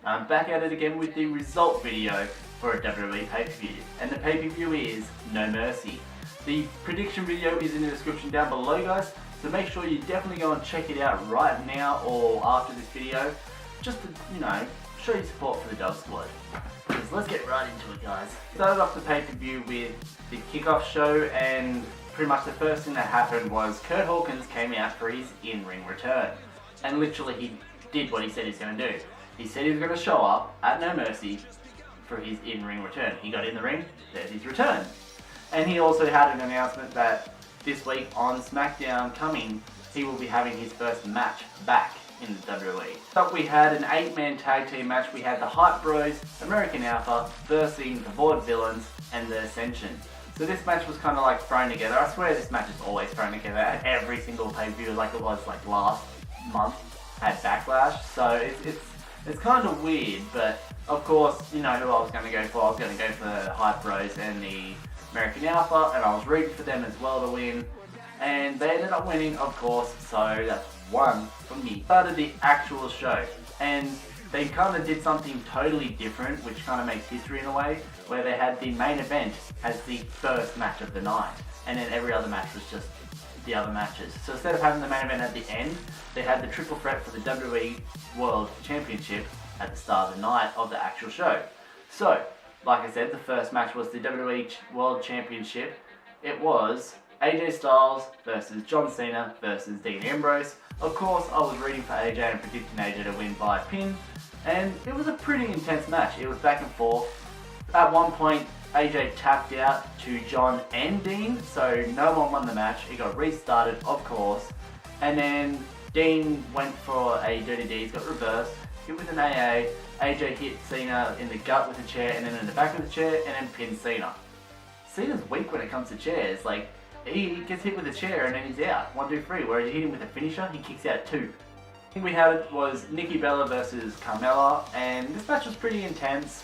I'm back at it again with the result video for a WWE pay-per-view. And the pay-per-view is No Mercy. The prediction video is in the description down below, guys, so make sure you definitely go and check it out right now or after this video, just to, show your support for the Dog Squad. Because let's get right into it, guys. Started off the pay-per-view with the kickoff show, and pretty much the first thing that happened was Curt Hawkins came out for his in-ring return. And literally he did what he said he was going to do. He said he was going to show up at No Mercy for his in-ring return. He got in the ring, there's his return. And he also had an announcement that this week on Smackdown coming, he will be having his first match back in the WWE. But we had an 8-man tag team match. We had the Hype Bros, American Alpha, versus the Vaude Villains and the Ascension. So this match was kind of like thrown together. I swear this match is always thrown together at every single pay-per-view, like it was like last month at Backlash. So it's kind of weird, but of course, you know who I was going to go for. I was going to go for the Hype Bros and the American Alpha, and I was rooting for them as well to win. And they ended up winning, of course, so that's one for me. Started the actual show, and they kind of did something totally different, which kind of makes history in a way, where they had the main event as the first match of the night, and then every other match was just the other matches. So instead of having the main event at the end, they had the triple threat for the WWE World Championship at the start of the night of the actual show. So, like I said, the first match was the WWE World Championship. It was AJ Styles versus John Cena versus Dean Ambrose. Of course, I was rooting for AJ and predicting AJ to win by pin, and it was a pretty intense match. It was back and forth. At one point, AJ tapped out to John and Dean, so no one won the match. It got restarted, of course, and then Dean went for a Dirty Deeds, got reversed, hit with an AA. AJ hit Cena in the gut with a chair, and then in the back of the chair, and then pinned Cena. Cena's weak when it comes to chairs. Like, he gets hit with a chair and then he's out. 1, 2, 3. Whereas you hit him with a finisher, he kicks out 2. The thing we had was Nikki Bella versus Carmella, and this match was pretty intense.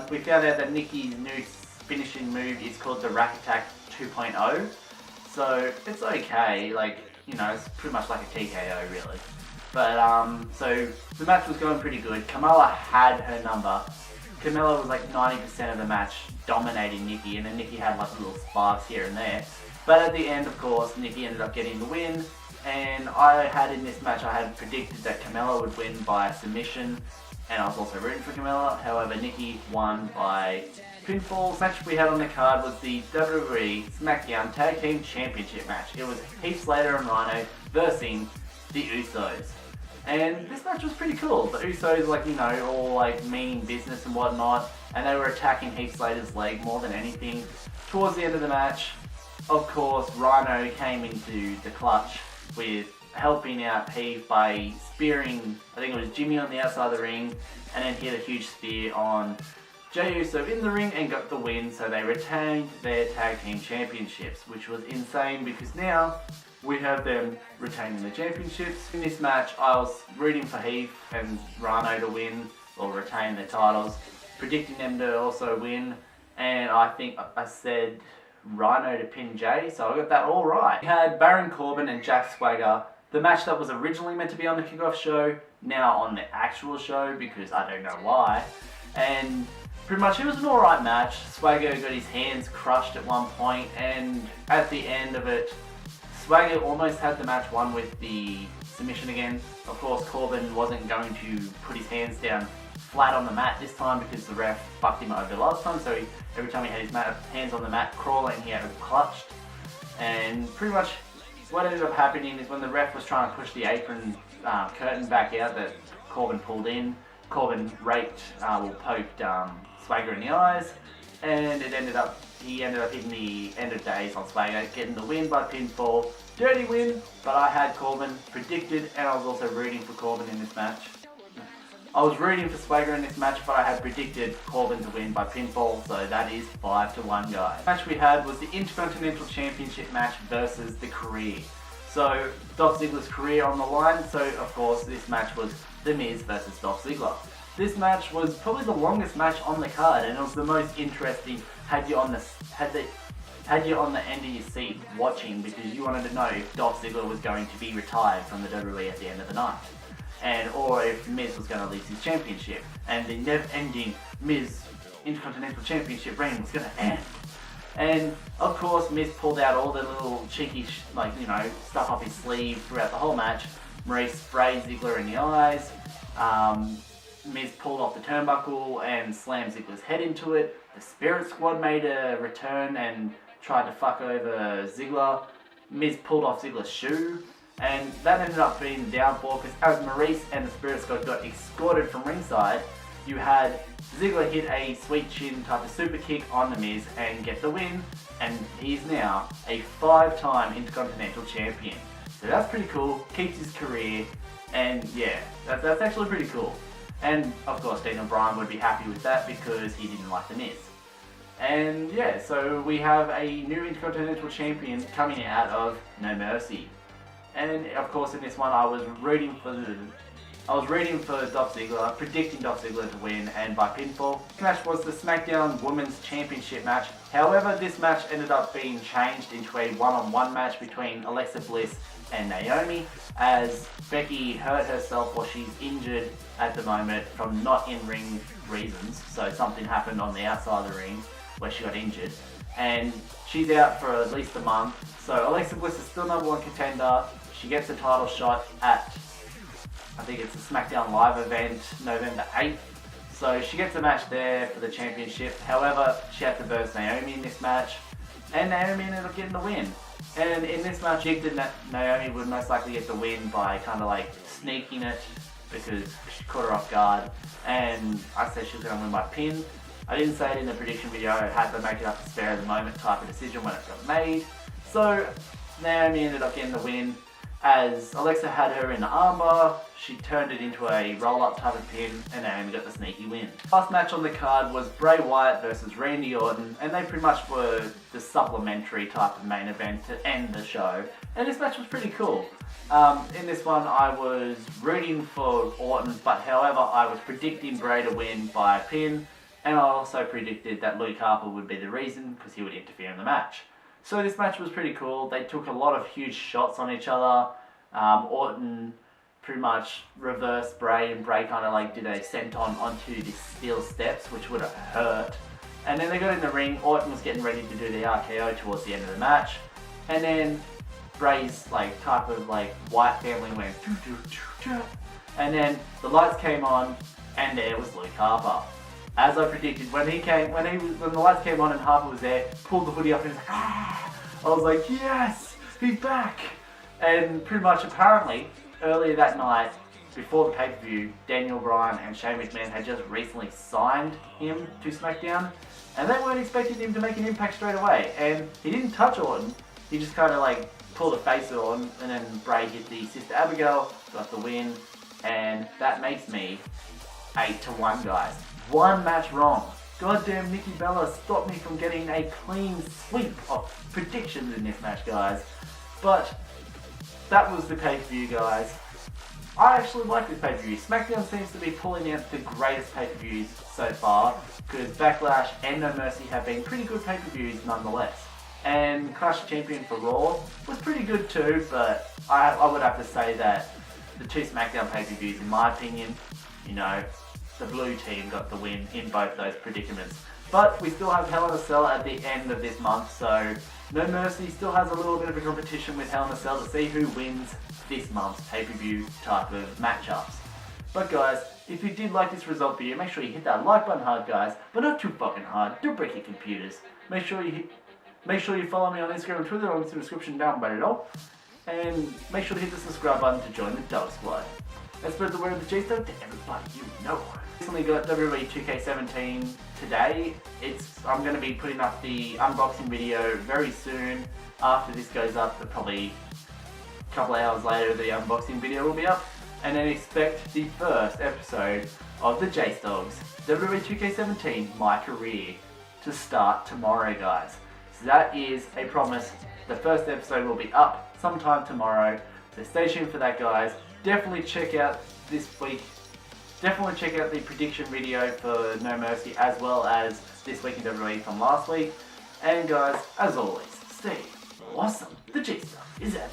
We found out that Nikki's new finishing move is called the Rack Attack 2.0. So it's okay. Like, it's pretty much like a TKO, really. But, so the match was going pretty good. Carmella had her number. Carmella was like 90% of the match dominating Nikki, and then Nikki had like little sparks here and there. But at the end, of course, Nikki ended up getting the win. And I had in this match, I had predicted that Carmella would win by submission, and I was also rooting for Carmella. However, Nikki won by pinfall. The match we had on the card was the WWE Smackdown Tag Team Championship match. It was Heath, Slater and Rhyno versus the Usos. And this match was pretty cool. The Usos, all like meaning business and whatnot, and they were attacking Heath Slater's leg more than anything. Towards the end of the match, of course, Rhyno came into the clutch with helping out Heath by spearing, I think it was Jimmy on the outside of the ring, and then hit a huge spear on Jey Uso in the ring and got the win, so they retained their tag team championships, which was insane because now we have them retaining the championships. In this match, I was rooting for Heath and Rhyno to win or retain their titles, predicting them to also win, and I think I said Rhyno to pin Jey, so I got that all right. We had Baron Corbin and Jack Swagger, the match that was originally meant to be on the kickoff show, now on the actual show because I don't know why. And pretty much it was an alright match. Swagger got his hands crushed at one point, and at the end of it, Swagger almost had the match won with the submission again. Of course, Corbin wasn't going to put his hands down flat on the mat this time because the ref fucked him over last time, so every time he had his hands on the mat crawling, he had it clutched. And pretty much what ended up happening is when the ref was trying to push the apron curtain back out that Corbin pulled in, Corbin poked Swagger in the eyes, and he ended up hitting the end of days on Swagger, getting the win by pinfall. Dirty win, but I had Corbin predicted, and I was also rooting for Corbin in this match. I was rooting for Swagger in this match, but I had predicted Corbin to win by pinfall, so that is 5-1, guys. The match we had was the Intercontinental Championship match versus the career. So, Dolph Ziggler's career on the line, so of course this match was The Miz versus Dolph Ziggler. This match was probably the longest match on the card, and it was the most interesting, had you on the end of your seat watching, because you wanted to know if Dolph Ziggler was going to be retired from the WWE at the end of the night. or if Miz was going to lose his championship, and the never-ending Miz Intercontinental Championship reign was going to end. And of course, Miz pulled out all the little cheeky, stuff up his sleeve throughout the whole match. Maurice sprayed Ziggler in the eyes. Miz pulled off the turnbuckle and slammed Ziggler's head into it. The Spirit Squad made a return and tried to fuck over Ziggler. Miz pulled off Ziggler's shoe. And that ended up being the downfall because as Maurice and the Spirit Squad got escorted from ringside, you had Ziggler hit a sweet chin type of super kick on the Miz and get the win, and he's now a 5-time Intercontinental Champion. So that's pretty cool, keeps his career, and yeah, that's actually pretty cool. And of course Daniel Bryan would be happy with that because he didn't like the Miz. And yeah, so we have a new Intercontinental Champion coming out of No Mercy. And of course in this one I was rooting for Dolph Ziggler, predicting Dolph Ziggler to win, and by pinfall. This match was the Smackdown Women's Championship match. However, this match ended up being changed into a one-on-one match between Alexa Bliss and Naomi, as Becky hurt herself, or she's injured at the moment from not in-ring reasons. So something happened on the outside of the ring where she got injured, and she's out for at least a month. So Alexa Bliss is still #1 contender. She gets a title shot at, I think it's a SmackDown Live event, November 8th. So she gets a match there for the championship. However, she had to verse Naomi in this match, and Naomi ended up getting the win. And in this match, she predicted that Naomi would most likely get the win by kind of like sneaking it because she caught her off guard. And I said she was going to win by pin. I didn't say it in the prediction video. I had to make it up to spare of the moment type of decision when it got made. So Naomi ended up getting the win. As Alexa had her in the armbar, she turned it into a roll-up type of pin, and Naomi got the sneaky win. Last match on the card was Bray Wyatt versus Randy Orton, and they pretty much were the supplementary type of main event to end the show. And this match was pretty cool. In this one, I was rooting for Orton, but however, I was predicting Bray to win by a pin, and I also predicted that Luke Harper would be the reason because he would interfere in the match. So this match was pretty cool. They took a lot of huge shots on each other. Orton pretty much reversed Bray, and Bray kind of like did a senton onto the steel steps, which would have hurt. And then they got in the ring. Orton was getting ready to do the RKO towards the end of the match. And then Bray's type of Wyatt family went choo choo choo choo. And then the lights came on, and there was Luke Harper. As I predicted, when the lights came on and Harper was there, pulled the hoodie up and was like, ah! I was like, yes, he's back! And pretty much apparently, earlier that night, before the pay-per-view, Daniel Bryan and Shane McMahon had just recently signed him to SmackDown, and they weren't expecting him to make an impact straight away. And he didn't touch Orton, he just kind of pulled a face on, and then Bray hit the Sister Abigail, got the win, and that makes me 8-1, guys. One match wrong. Goddamn Nikki Bella stopped me from getting a clean sweep of predictions in this match, guys. But that was the pay-per-view, guys. I actually like this pay-per-view. SmackDown seems to be pulling out the greatest pay-per-views so far, because Backlash and No Mercy have been pretty good pay-per-views nonetheless. And Clash of Champions for Raw was pretty good too, but I would have to say that the two SmackDown pay-per-views, in my opinion, the blue team got the win in both those predicaments. But we still have Hell in a Cell at the end of this month, so No Mercy still has a little bit of a competition with Hell in a Cell to see who wins this month's pay-per-view type of matchups. But guys, if you did like this result video, make sure you hit that like button hard, guys, but not too fucking hard. Don't break your computers. Make sure you follow me on Instagram and Twitter, links in the description down below. And make sure to hit the subscribe button to join the Dog Squad. Let's spread the word of the TheJaseDawg to everybody you know. Recently got WWE 2K17 today. I'm going to be putting up the unboxing video very soon. After this goes up, but probably a couple of hours later the unboxing video will be up. And then expect the first episode of TheJaseDawg's WWE 2K17 My Career to start tomorrow, guys. So that is a promise. The first episode will be up sometime tomorrow. So stay tuned for that, guys. Definitely check out this week. Definitely check out the prediction video for No Mercy as well as this week in WWE from last week. And guys, as always, stay awesome. TheJaseDawg is out.